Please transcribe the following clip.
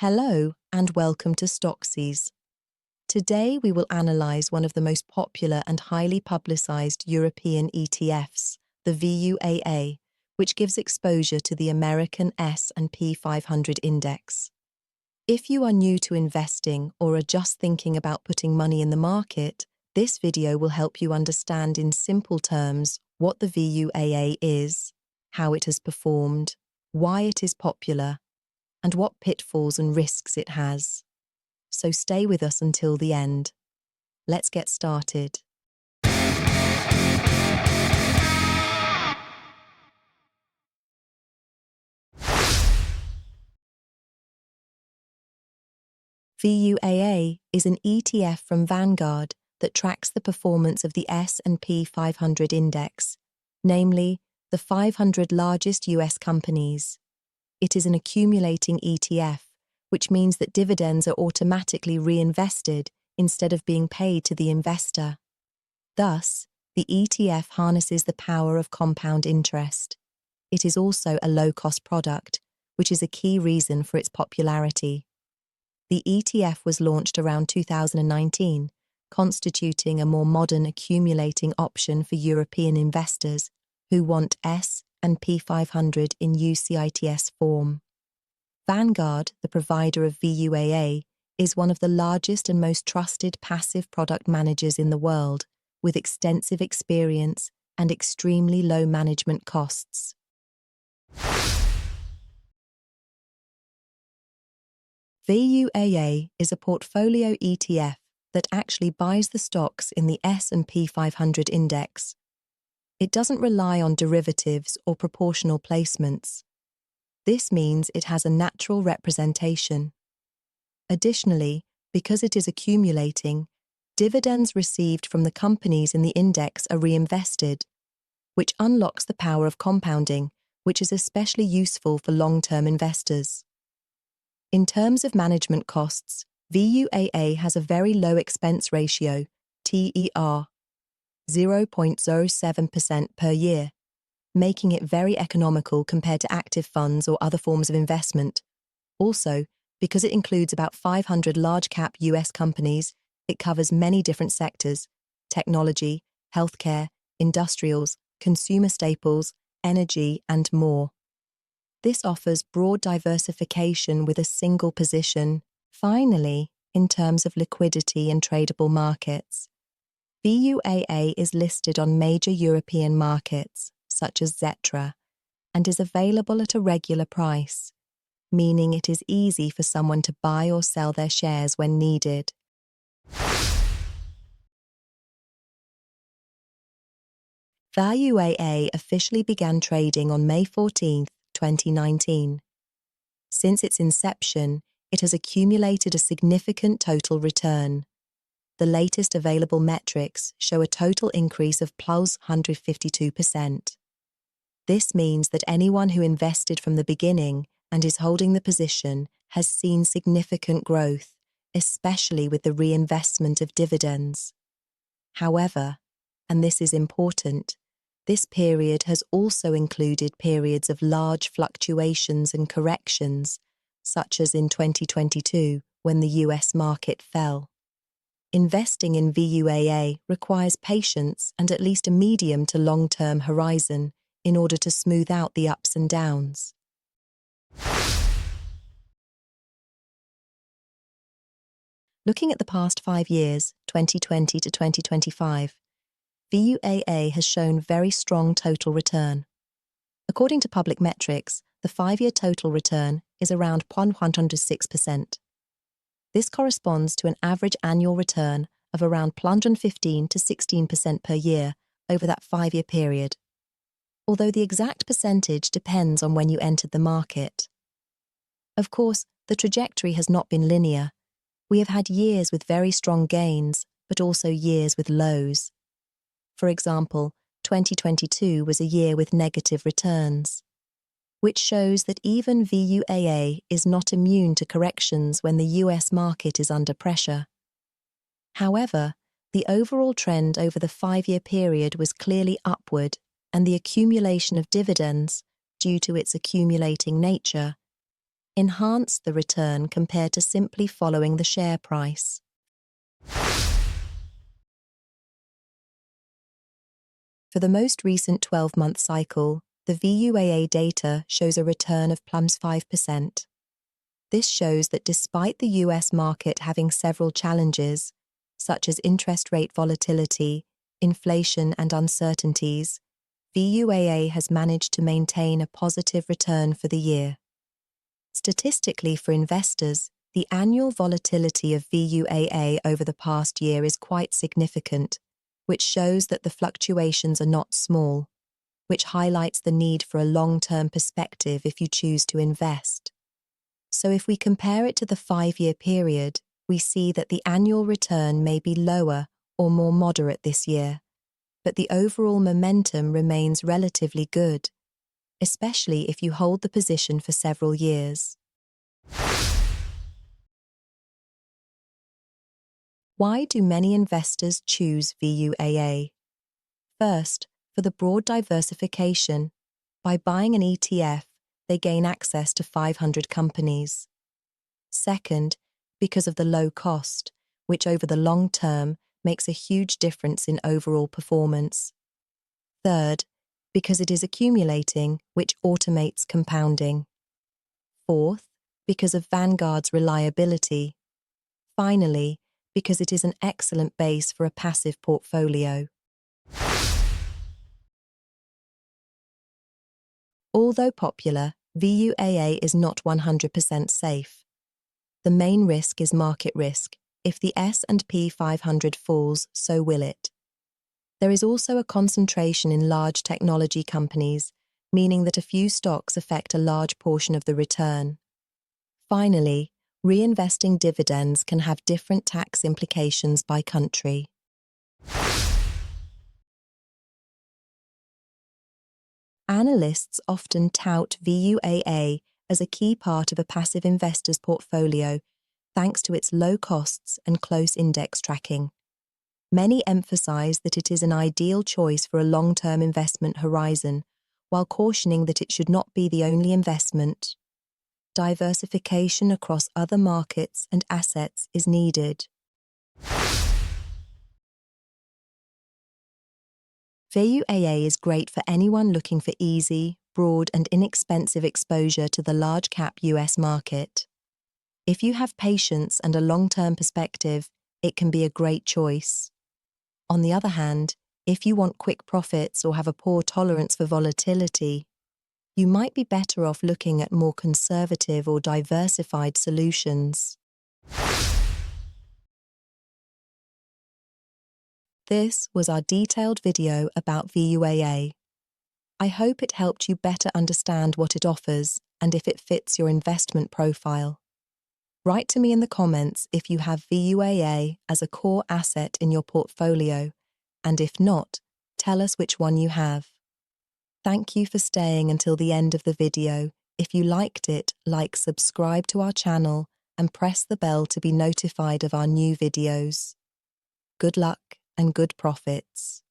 Hello and welcome to Stoxys. Today we will analyze one of the most popular and highly publicized European ETFs, the VUAA, which gives exposure to the American S&P 500 index. If you are new to investing or are just thinking about putting money in the market, this video will help you understand in simple terms what the VUAA is, how it has performed, why it is popular, and what pitfalls and risks it has. So stay with us until the end. Let's get started. VUAA is an ETF from Vanguard that tracks the performance of the S&P 500 index, namely the 500 largest US companies. It is an accumulating ETF, which means that dividends are automatically reinvested instead of being paid to the investor. Thus, the ETF harnesses the power of compound interest. It is also a low-cost product, which is a key reason for its popularity. The ETF was launched around 2019, constituting a more modern accumulating option for European investors who want S&P 500 in UCITS form. Vanguard, the provider of VUAA, is one of the largest and most trusted passive product managers in the world, with extensive experience and extremely low management costs. VUAA is a portfolio ETF that actually buys the stocks in the S&P 500 index. It doesn't rely on derivatives or proportional placements. This means it has a natural representation. Additionally, because it is accumulating, dividends received from the companies in the index are reinvested, which unlocks the power of compounding, which is especially useful for long-term investors. In terms of management costs, VUAA has a very low expense ratio, TER, 0.07% per year, making it very economical compared to active funds or other forms of investment. Also, because it includes about 500 large-cap US companies, it covers many different sectors: technology, healthcare, industrials, consumer staples, energy, and more. This offers broad diversification with a single position. Finally, in terms of liquidity and tradable markets, VUAA is listed on major European markets, such as Xetra, and is available at a regular price, meaning it is easy for someone to buy or sell their shares when needed. VUAA officially began trading on May 14, 2019. Since its inception, it has accumulated a significant total return. The latest available metrics show a total increase of plus 152%. This means that anyone who invested from the beginning and is holding the position has seen significant growth, especially with the reinvestment of dividends. However, and this is important, this period has also included periods of large fluctuations and corrections, such as in 2022 when the US market fell. Investing in VUAA requires patience and at least a medium to long-term horizon in order to smooth out the ups and downs. Looking at the past 5 years, 2020 to 2025, VUAA has shown very strong total return. According to public metrics, the 5-year total return is around 106%. This corresponds to an average annual return of around 115 to 16% per year over that 5-year period, although the exact percentage depends on when you entered the market. Of course, the trajectory has not been linear. We have had years with very strong gains, but also years with lows. For example, 2022 was a year with negative returns, which shows that even VUAA is not immune to corrections when the US market is under pressure. However, the overall trend over the 5-year period was clearly upward, and the accumulation of dividends, due to its accumulating nature, enhance the return compared to simply following the share price. For the most recent 12-month cycle, the VUAA data shows a return of plus 5%. This shows that despite the US market having several challenges, such as interest rate volatility, inflation and uncertainties, VUAA has managed to maintain a positive return for the year. Statistically, for investors, the annual volatility of VUAA over the past year is quite significant, which shows that the fluctuations are not small, which highlights the need for a long-term perspective if you choose to invest. So if we compare it to the 5-year period, we see that the annual return may be lower or more moderate this year, but the overall momentum remains relatively good, especially if you hold the position for several years. Why do many investors choose VUAA? First, for the broad diversification. By buying an ETF, they gain access to 500 companies. Second, because of the low cost, which over the long term makes a huge difference in overall performance. Third, because it is accumulating, which automates compounding. Fourth, because of Vanguard's reliability. Finally, because it is an excellent base for a passive portfolio. Although popular, VUAA is not 100% safe. The main risk is market risk. If the S&P 500 falls, so will it. There is also a concentration in large technology companies, meaning that a few stocks affect a large portion of the return. Finally, reinvesting dividends can have different tax implications by country. Analysts often tout VUAA as a key part of a passive investor's portfolio, thanks to its low costs and close index tracking. Many emphasize that it is an ideal choice for a long-term investment horizon, while cautioning that it should not be the only investment. Diversification across other markets and assets is needed. VUAA is great for anyone looking for easy, broad and inexpensive exposure to the large-cap US market. If you have patience and a long-term perspective, it can be a great choice. On the other hand, if you want quick profits or have a poor tolerance for volatility, you might be better off looking at more conservative or diversified solutions. This was our detailed video about VUAA. I hope it helped you better understand what it offers and if it fits your investment profile. Write to me in the comments if you have VUAA as a core asset in your portfolio, and if not, tell us which one you have. Thank you for staying until the end of the video. If you liked it, subscribe to our channel, and press the bell to be notified of our new videos. Good luck and good profits.